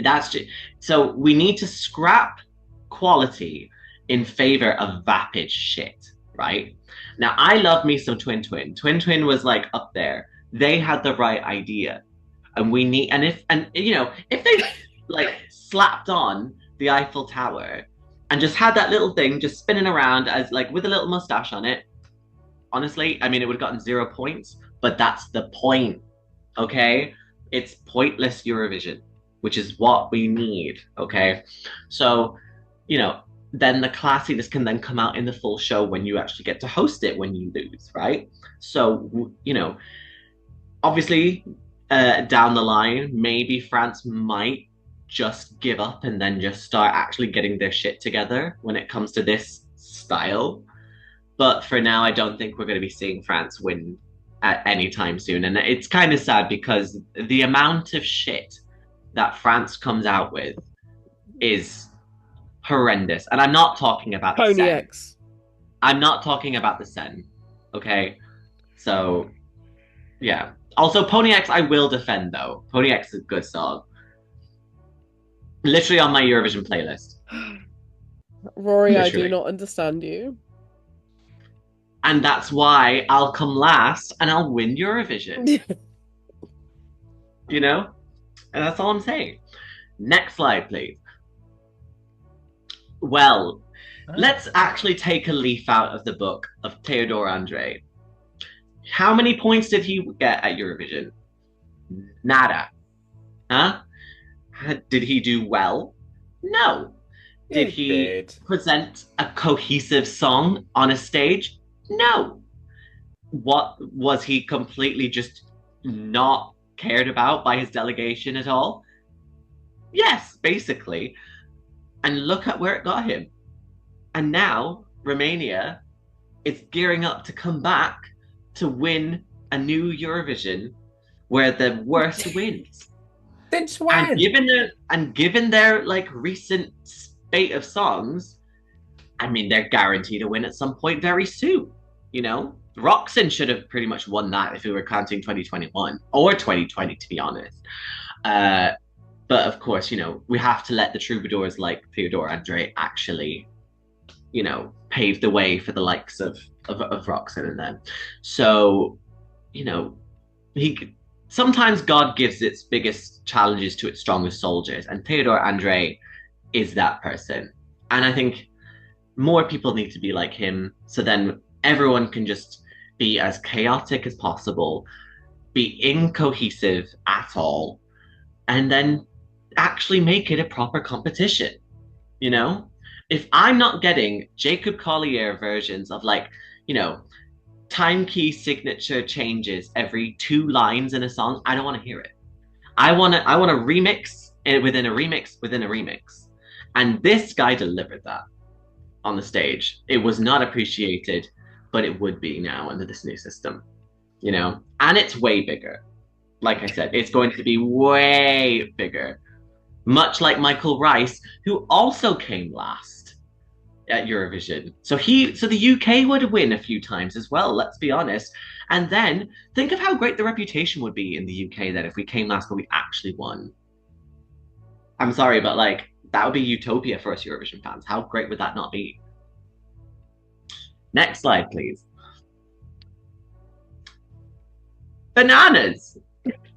That's just, so we need to scrap quality in favor of vapid shit, right? Now, I love me some Twin Twin. Twin Twin was up there. They had the right idea, and we need, and if they slapped on the Eiffel Tower and just had that little thing just spinning around as with a little mustache on it, honestly, I mean, it would have gotten 0 points, but that's the point, okay? It's pointless Eurovision, which is what we need, okay? So, then the classiness can then come out in the full show when you actually get to host it when you lose, right? So, obviously, down the line, maybe France might just give up and then just start actually getting their shit together when it comes to this style. But for now, I don't think we're going to be seeing France win at any time soon. And it's kind of sad because the amount of shit that France comes out with is horrendous. And I'm not talking about the Pony Sen. X. I'm not talking about the Sen. Okay? So, yeah. Also, Pony X, I will defend, though. Pony X is a good song. Literally on my Eurovision playlist. Rory, I Literally. do not understand you. And that's why I'll come last and I'll win Eurovision. And that's all I'm saying. Next slide, please. Well, let's actually take a leaf out of the book of Theodore Andre. How many points did he get at Eurovision? Nada. Huh? Did he do well? No. Did he present a cohesive song on a stage? No. What was he completely just not cared about by his delegation at all? Yes, basically. And look at where it got him. And now Romania is gearing up to come back to win a new Eurovision where the worst wins. Since when? Given their recent spate of songs, I mean, they're guaranteed to win at some point very soon. Roxanne should have pretty much won that if we were counting 2021 or 2020, to be honest. But of course, we have to let the troubadours like Theodore Andre actually, pave the way for the likes of Roxanne and them. So, sometimes God gives its biggest challenges to its strongest soldiers, and Theodore Andre is that person. And I think more people need to be like him, so then everyone can just be as chaotic as possible, be incohesive at all, and then actually make it a proper competition. If I'm not getting Jacob Collier versions of time key signature changes every 2 lines in a song, I don't want to hear it. I want a remix within a remix within a remix. And this guy delivered that on the stage. It was not appreciated, but it would be now under this new system, and it's way bigger. Like I said, it's going to be way bigger. Much like Michael Rice, who also came last at Eurovision. So the UK would win a few times as well, let's be honest. And then think of how great the reputation would be in the UK then if we came last but we actually won. I'm sorry, but that would be utopia for us Eurovision fans. How great would that not be? Next slide, please. Bananas.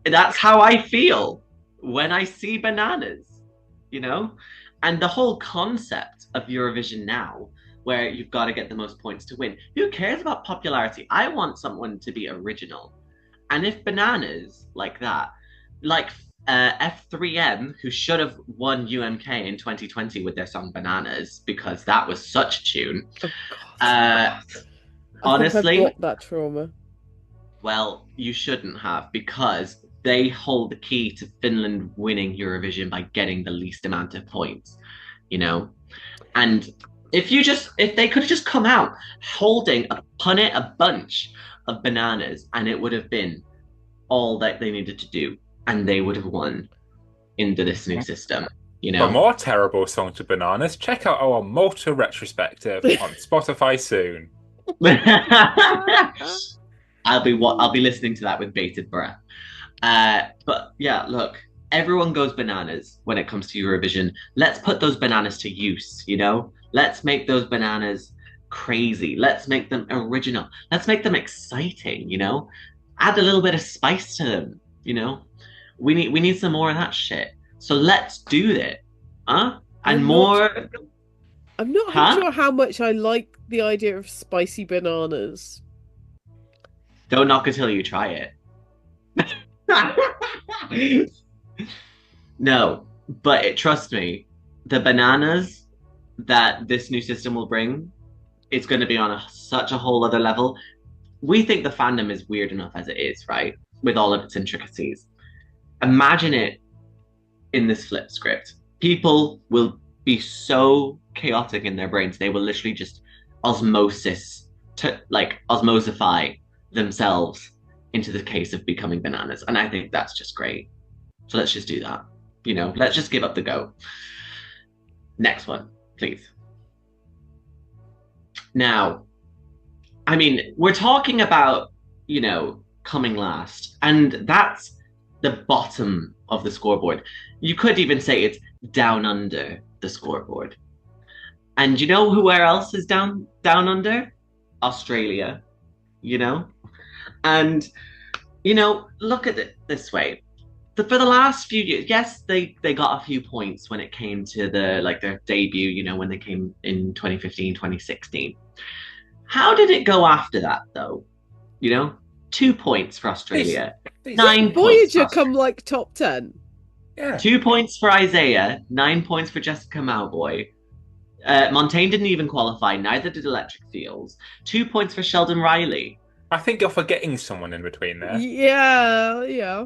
That's how I feel. when I see bananas, you know? And the whole concept of Eurovision now, where you've got to get the most points to win, who cares about popularity? I want someone to be original. And if bananas like that, like F3M, who should have won UMK in 2020 with their song Bananas, because that was such a tune. Oh, God. Honestly, I blocked that trauma. well, you shouldn't have, because they hold the key to Finland winning Eurovision by getting the least amount of points, you know? And if they could have just come out holding a bunch of bananas, and it would have been all that they needed to do, and they would have won into this new system, you know? For more terrible songs to bananas, check out our Malta retrospective on Spotify soon. I'll be listening to that with bated breath. But yeah, look, everyone goes bananas when it comes to Eurovision. Let's put those bananas to use, you know? Let's make those bananas crazy. Let's make them original. Let's make them exciting, you know? Add a little bit of spice to them, you know? We need some more of that shit. So let's do it. Huh? And more. I'm not sure how much I like the idea of spicy bananas. Don't knock until you try it. No, but trust me, the bananas that this new system will bring, it's going to be on such a whole other level. We think the fandom is weird enough as it is, right? With all of its intricacies. Imagine it in this flip script. People will be so chaotic in their brains, they will literally just osmosify themselves into the case of becoming bananas. And I think that's just great. So let's just do that. You know, let's just give up the go. Next one, please. Now, I mean, we're talking about, you know, coming last, and that's the bottom of the scoreboard. You could even say it's down under the scoreboard. And you know where else is down under? Australia, you know? And, you know, look at it this way. For the last few years, yes, they got a few points when it came to their debut, you know, when they came in 2015, 2016. How did it go after that, though? You know, 2 points for Australia. 9 points. Voyager come like top 10. Yeah. 2 points for Isaiah, 9 points for Jessica Mauboy. Montaigne didn't even qualify, neither did Electric Fields. 2 points for Sheldon Riley. I think you're forgetting someone in between there. Yeah.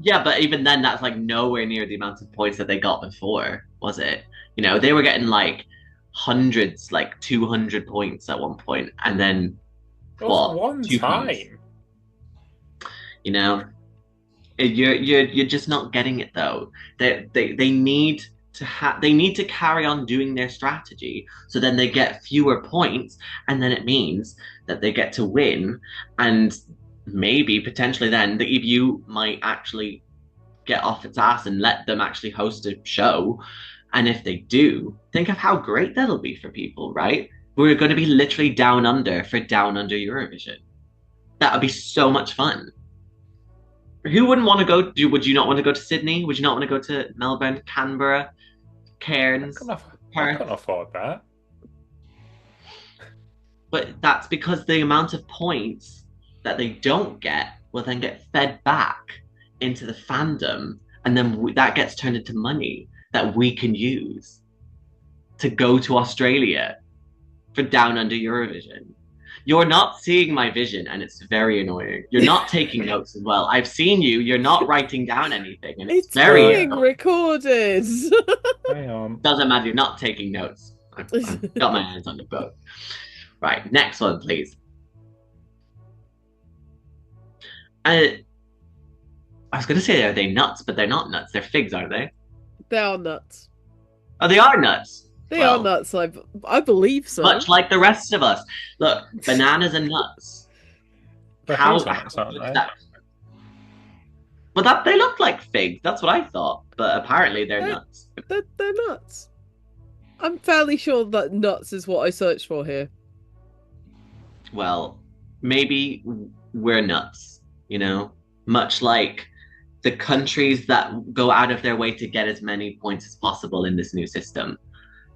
Yeah, but even then, that's like nowhere near the amount of points that they got before, was it? You know, they were getting like hundreds, like 200 points at one point, and then one 2 time. points. You know, you're just not getting it though. They need to carry on doing their strategy, so then they get fewer points, and then it means that they get to win, and maybe potentially then the EBU might actually get off its ass and let them actually host a show. And if they do, think of how great that'll be for people, right? We're going to be literally down under for Down Under Eurovision. That would be so much fun. Who wouldn't want to go? Would you not want to go to Sydney? Would you not want to go to Melbourne, Canberra, Cairns, I Perth? can't afford that. But that's because the amount of points that they don't get will then get fed back into the fandom, and then that gets turned into money that we can use to go to Australia for Down Under Eurovision. You're not seeing my vision, and it's very annoying. You're not taking notes as well. I've seen you. You're not writing down anything, and it's very being recorded. Hang on. Doesn't matter. You're not taking notes. I've got my hands on the book. Right, next one, please. I was going to say, are they nuts? But they're not nuts. They're figs, aren't they? They are nuts. Oh, they are nuts. They are nuts. I believe so. Much like the rest of us. Look, bananas and nuts. How nuts, aren't they? Well, they look like figs. That's what I thought. But apparently they're nuts. They're nuts. I'm fairly sure that nuts is what I searched for here. Well, maybe we're nuts, you know? Much like the countries that go out of their way to get as many points as possible in this new system.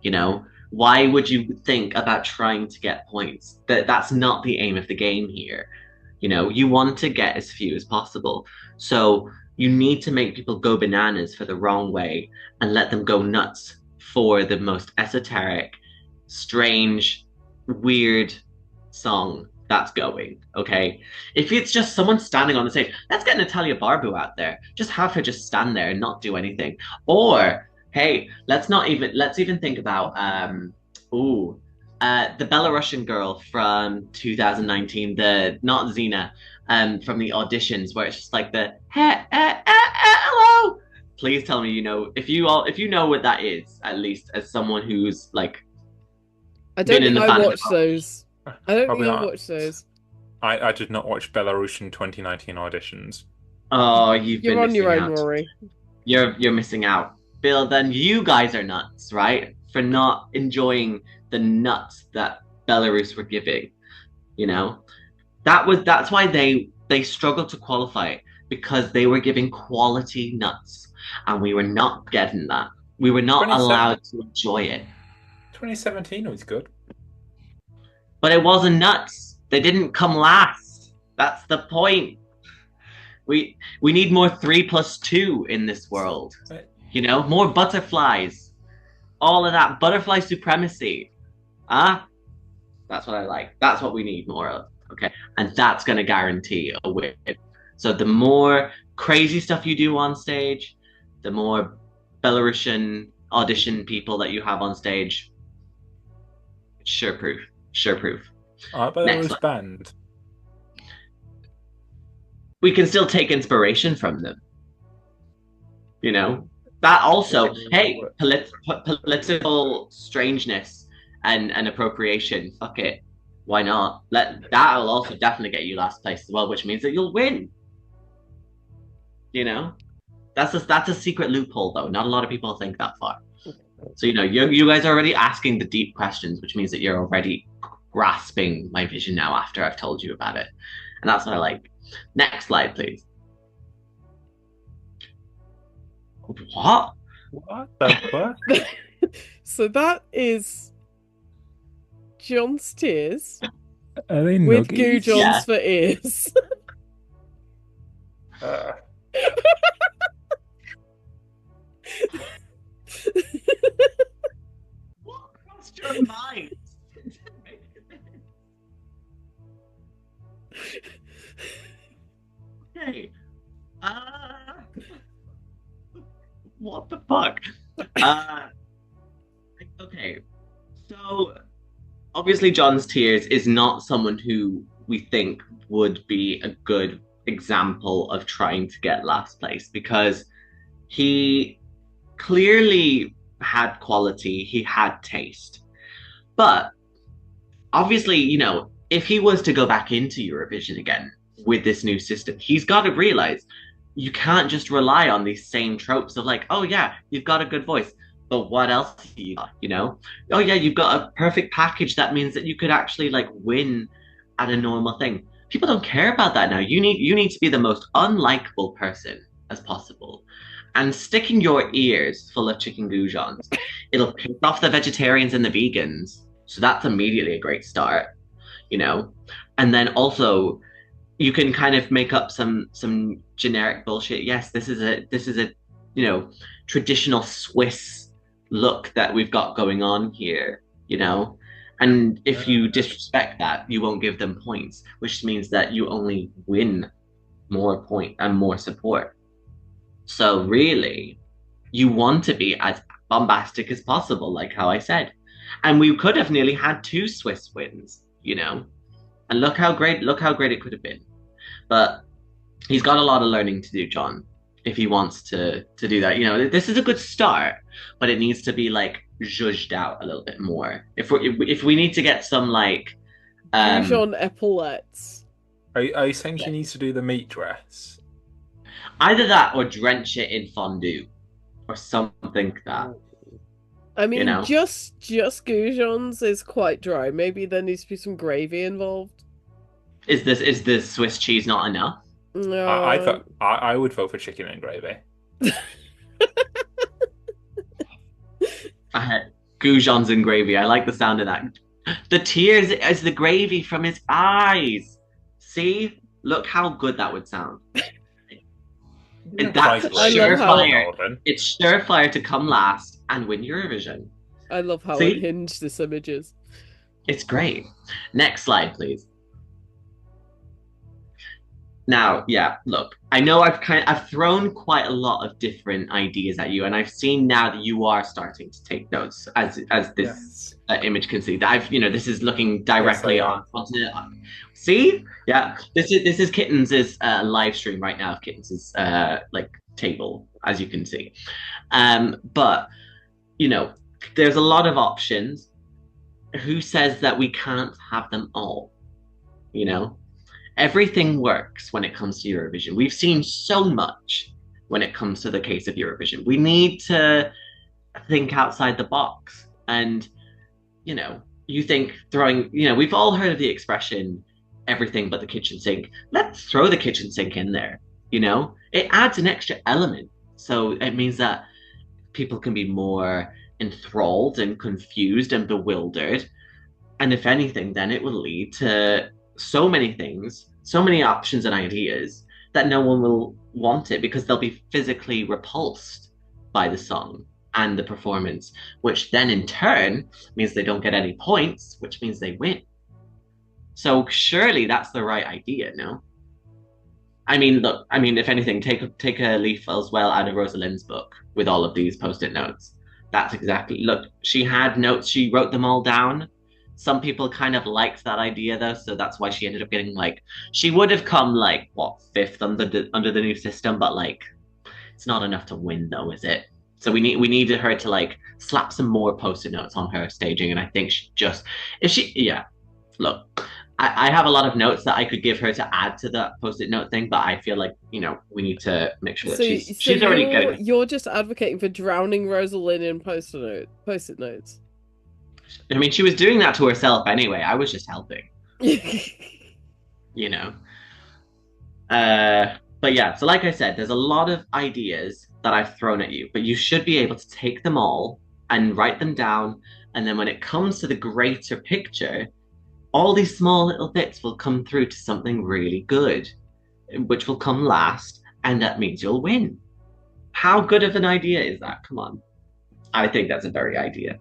You know, why would you think about trying to get points? That's not the aim of the game here. You know, you want to get as few as possible. So you need to make people go bananas for the wrong way and let them go nuts for the most esoteric, strange, weird song that's going. Okay, if it's just someone standing on the stage, let's get Natalia Barbu out there. Just have her just stand there and not do anything. Or hey, let's even think about the Belarusian girl from 2019, the not Xena, from the auditions, where it's just like the hello. Please tell me you know if you know what that is, at least as someone who's like. I don't think I watched those. I don't Probably think I not. watched those. I did not watch Belarusian 2019 auditions. Oh, you've You're been on your missing own, out. Rory. You're missing out. Bill, then you guys are nuts, right? For not enjoying the nuts that Belarus were giving. You know? That's why they struggled to qualify, because they were giving quality nuts. And we were not getting that. We were not 27 allowed to enjoy it. 2017 was good. But it wasn't nuts. They didn't come last. That's the point. We need more 3+2 in this world. You know, more butterflies. All of that butterfly supremacy. That's what I like. That's what we need more of. Okay. And that's gonna guarantee a win. So the more crazy stuff you do on stage, the more Belarusian audition people that you have on stage. Sure proof. Sure proof. Are Belarus banned? We can still take inspiration from them. You know, that also, hey, political strangeness and appropriation. Fuck it, why not? That'll also definitely get you last place as well, which means that you'll win. You know, that's a secret loophole though. Not a lot of people think that far. So you know, you guys are already asking the deep questions, which means that you're already grasping my vision now after I've told you about it, and that's what I like. Next slide, please. What? What the fuck? So that is John's tears Are they with nuggies? Goo Johns Yeah. for ears. What crossed your mind? Okay. What the fuck? Okay. So obviously John's Tears is not someone who we think would be a good example of trying to get last place, because he clearly had quality, he had taste. But obviously, you know, if he was to go back into Eurovision again with this new system, he's got to realize you can't just rely on these same tropes of like, oh yeah, you've got a good voice, but what else do you got, you know? Oh yeah, you've got a perfect package that means that you could actually like win at a normal thing. People don't care about that now. You need to be the most unlikable person as possible. And sticking your ears full of chicken goujons, it'll piss off the vegetarians and the vegans. So that's immediately a great start, you know? And then also you can kind of make up some generic bullshit. Yes, this is a you know, traditional Swiss look that we've got going on here, you know? And if you disrespect that, you won't give them points, which means that you only win more point and more support. So really, you want to be as bombastic as possible, like how I said. And we could have nearly had 2 Swiss wins, you know? And look how great it could have been. But he's got a lot of learning to do, John, if he wants to do that. You know, this is a good start, but it needs to be like zhuzhed out a little bit more. If we need to get some like Goujon epaulettes. Are you saying she needs to do the meat dress? Either that or drench it in fondue or something like that. I mean, You know? just goujons is quite dry. Maybe there needs to be some gravy involved. Is the Swiss cheese not enough? No. I would vote for chicken and gravy. I had goujons and gravy. I like the sound of that. The tears is the gravy from his eyes. See? Look how good that would sound. And that's Quite I love how surefire. It's surefire to come last and win Eurovision. I love how See? unhinged this image is. It's great. Next slide, please. Now, yeah, look, I know I've thrown quite a lot of different ideas at you, and I've seen now that you are starting to take notes as this image can see. That this is looking directly onto it. See, yeah, this is Kittens' live stream right now. Kittens' like table, as you can see. But there's a lot of options. Who says that we can't have them all? Everything works when it comes to Eurovision. We've seen so much when it comes to the case of Eurovision. We need to think outside the box. And, you think we've all heard of the expression, everything but the kitchen sink. Let's throw the kitchen sink in there. It adds an extra element. So it means that people can be more enthralled and confused and bewildered. And if anything, then it will lead to so many things, so many options and ideas that no one will want it because they'll be physically repulsed by the song and the performance, which then in turn means they don't get any points, which means they win. So surely that's the right idea, no? I mean, look, if anything, take a leaf as well out of Rosalind's book with all of these post-it notes. That's exactly, look, she had notes, she wrote them all down. Some people kind of liked that idea though, so that's why she ended up getting she would have come fifth under the new system, but it's not enough to win though, is it? So we needed her to slap some more post-it notes on her staging, and I think look, I have a lot of notes that I could give her to add to that post-it note thing, but I feel we need to make sure that she's already getting. You're just advocating for drowning Rosalind in post-it notes. I mean, she was doing that to herself anyway. I was just helping. But yeah, so like I said, there's a lot of ideas that I've thrown at you, but you should be able to take them all and write them down. And then when it comes to the greater picture, all these small little bits will come through to something really good, which will come last, and that means you'll win. How good of an idea is that? Come on. I think that's a very idea.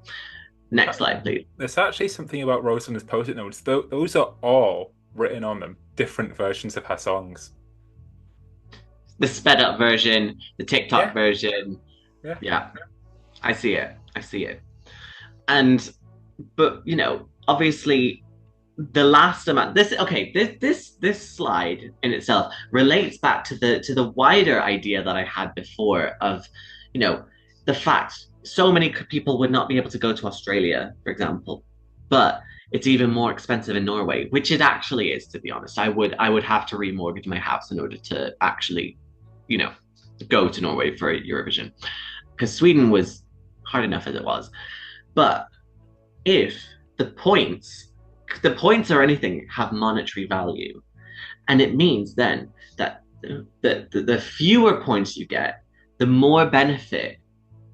Next slide, please. There's actually something about Rosalind's post-it notes. Those are all written on them, different versions of her songs. The sped up version, the TikTok version. Yeah. I see it. But obviously the last amount this slide in itself relates back to the wider idea that I had before of the fact so many people would not be able to go to Australia, for example, but it's even more expensive in Norway, which it actually is, to be honest. I would have to remortgage my house in order to actually, go to Norway for Eurovision, because Sweden was hard enough as it was. But if the points or anything have monetary value, and it means then that the fewer points you get, the more benefit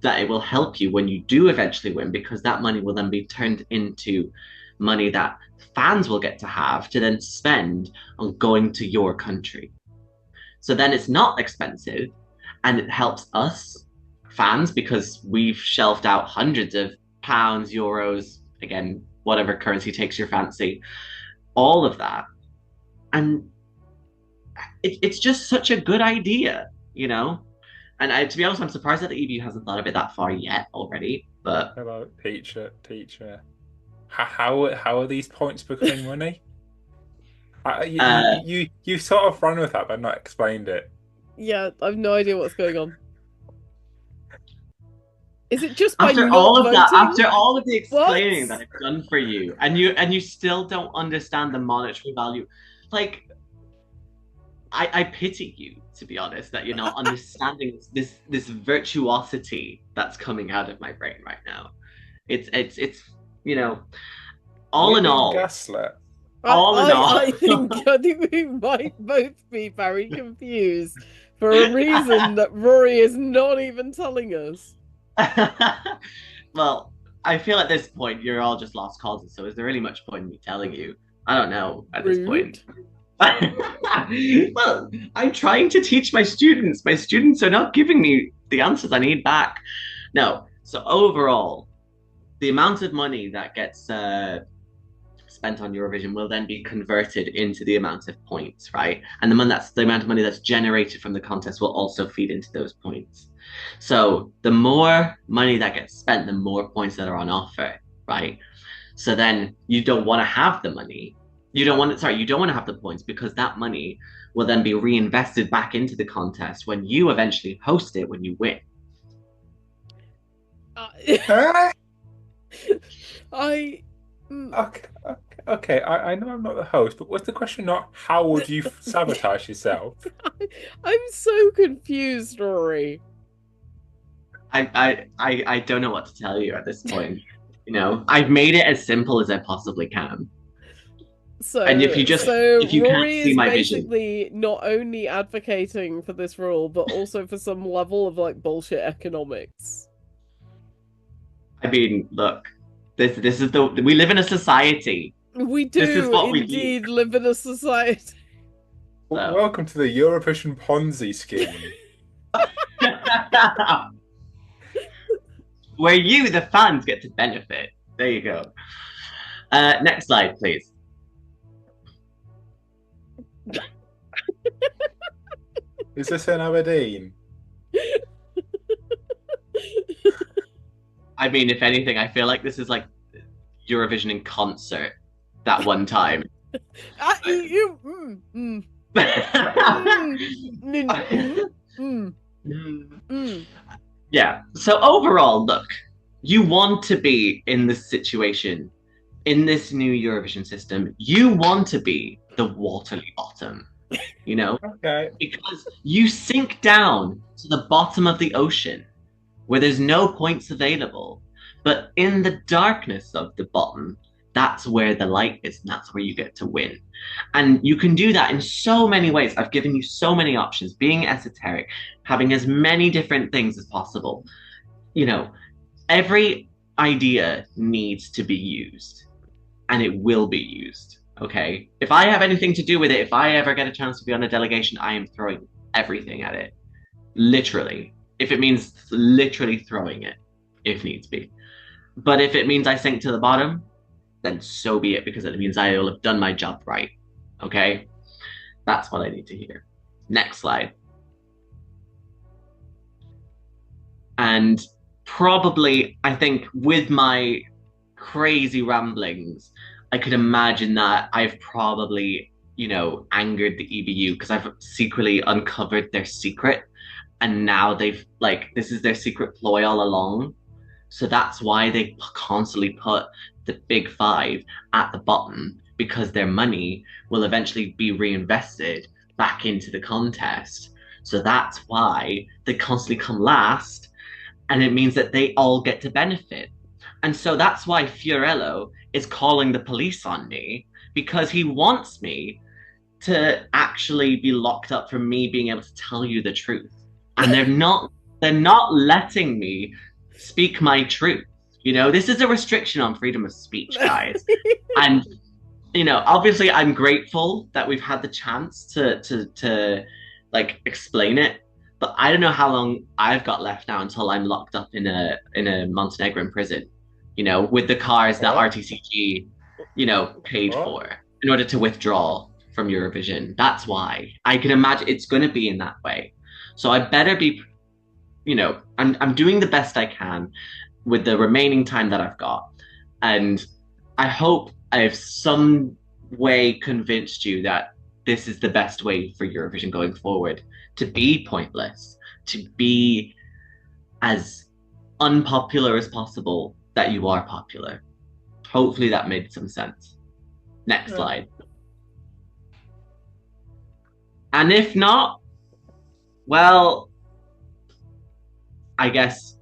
that it will help you when you do eventually win, because that money will then be turned into money that fans will get to have to then spend on going to your country. So then it's not expensive, and it helps us fans because we've shelved out hundreds of pounds, euros, again, whatever currency takes your fancy, all of that. And it's just such a good idea, And to be honest, I'm surprised that the EBU hasn't thought of it that far yet already. But hello, teacher. How are these points becoming money? You sort of run with that, but not explained it. Yeah, I have no idea what's going on. Is it just by after not all of voting? that, after all of the explaining that I've done for you, and you still don't understand the monetary value? I pity you, to be honest, that you're not understanding this virtuosity that's coming out of my brain right now. It's all in all. Gaslit. all in all, I think we might both be very confused for a reason that Rory is not even telling us. well, I feel at this point you're all just lost causes. So is there really much point in me telling you? I don't know at this point. Well, I'm trying to teach my students. My students are not giving me the answers I need back. No. So overall, the amount of money that gets spent on Eurovision will then be converted into the amount of points, right? And the amount of money that's generated from the contest will also feed into those points. So the more money that gets spent, the more points that are on offer, right? So then you don't want to have the money. You don't want to have the points because that money will then be reinvested back into the contest when you eventually host it when you win. Okay, I know I'm not the host, but was the question not how would you sabotage yourself? I'm so confused, Rory. I don't know what to tell you at this point. I've made it as simple as I possibly can. And if you Rory can't see my basically vision, not only advocating for this rule, but also for some level of like bullshit economics. I mean, look, this is we live in a society. We do this is what indeed live in a society. So. Welcome to the Eurovision Ponzi scheme. Where you, the fans, get to benefit. There you go. Next slide, please. Is this in Aberdeen? I mean, if anything, I feel like this is like Eurovision in concert that one time. Yeah. So overall, look, you want to be in this situation, in this new Eurovision system. You want to be the Waterloo bottom, Okay. Because you sink down to the bottom of the ocean where there's no points available. But in the darkness of the bottom, that's where the light is, and that's where you get to win. And you can do that in so many ways. I've given you so many options, being esoteric, having as many different things as possible. Every idea needs to be used, and it will be used, okay? If I have anything to do with it, if I ever get a chance to be on a delegation, I am throwing everything at it. Literally. If it means literally throwing it, if needs be. But if it means I sink to the bottom, then so be it, because it means I will have done my job right. Okay? That's what I need to hear. Next slide. And probably, I think with my crazy ramblings, I could imagine that I've probably, angered the EBU because I've secretly uncovered their secret. And now they've, this is their secret ploy all along. So that's why they constantly put the big five at the bottom, because their money will eventually be reinvested back into the contest. So that's why they constantly come last, and it means that they all get to benefit. And so that's why Fiorello is calling the police on me, because he wants me to actually be locked up for me being able to tell you the truth. And they're not letting me speak my truth. This is a restriction on freedom of speech, guys. And obviously I'm grateful that we've had the chance to explain it, but I don't know how long I've got left now until I'm locked up in a Montenegrin prison, with the cars that RTCG paid for in order to withdraw from Eurovision. That's why I can imagine it's going to be in that way. So I better be, I'm doing the best I can with the remaining time that I've got. And I hope I've some way convinced you that this is the best way for Eurovision going forward, to be pointless, to be as unpopular as possible, that you are popular. Hopefully that made some sense. Next slide. And if not, well, I guess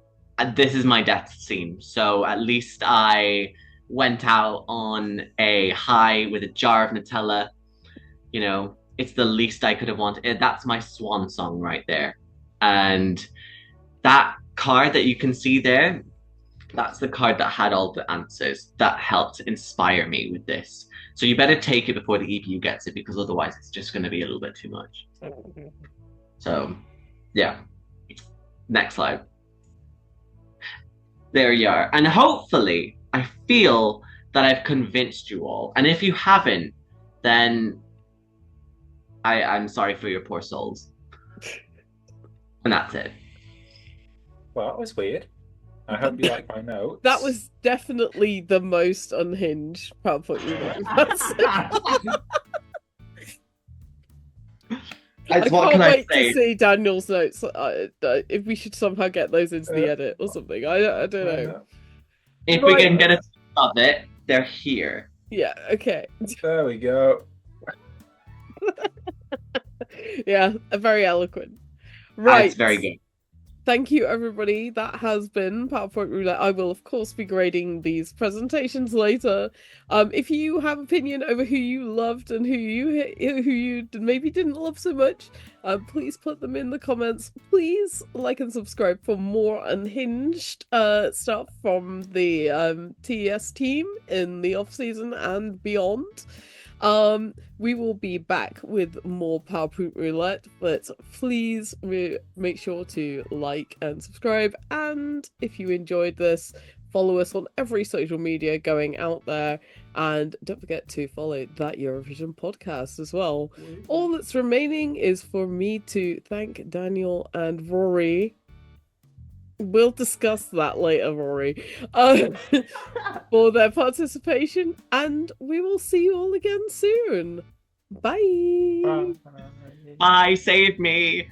this is my death scene. So at least I went out on a high with a jar of Nutella. You know, it's the least I could have wanted. That's my swan song right there. And that card that you can see there, that's the card that had all the answers that helped inspire me with this. So you better take it before the EPU gets it, because otherwise it's just going to be a little bit too much. So, yeah. Next slide. There you are. And hopefully, I feel that I've convinced you all. And if you haven't, then I'm sorry for your poor souls. And that's it. Well, that was weird. I hope you like my notes. That was definitely the most unhinged PowerPoint Roulette we've had so far. I can't wait to see Daniel's notes. If we should somehow get those into the edit or something. I don't know. If we can get a of it, they're here. Yeah, okay. There we go. Yeah, very eloquent. Right. That's very good. Thank you, everybody. That has been PowerPoint Roulette. I will, of course, be grading these presentations later. If you have opinion over who you loved and who you maybe didn't love so much, please put them in the comments. Please like and subscribe for more unhinged stuff from the TES team in the off-season and beyond. We will be back with more PowerPoint Roulette, but please make sure to like and subscribe, and if you enjoyed this, follow us on every social media going out there, and don't forget to follow That Eurovision podcast as well. All that's remaining is for me to thank Daniel and Rory. We'll discuss that later, Rory, for their participation, and we will see you all again soon. Bye. Bye, save me.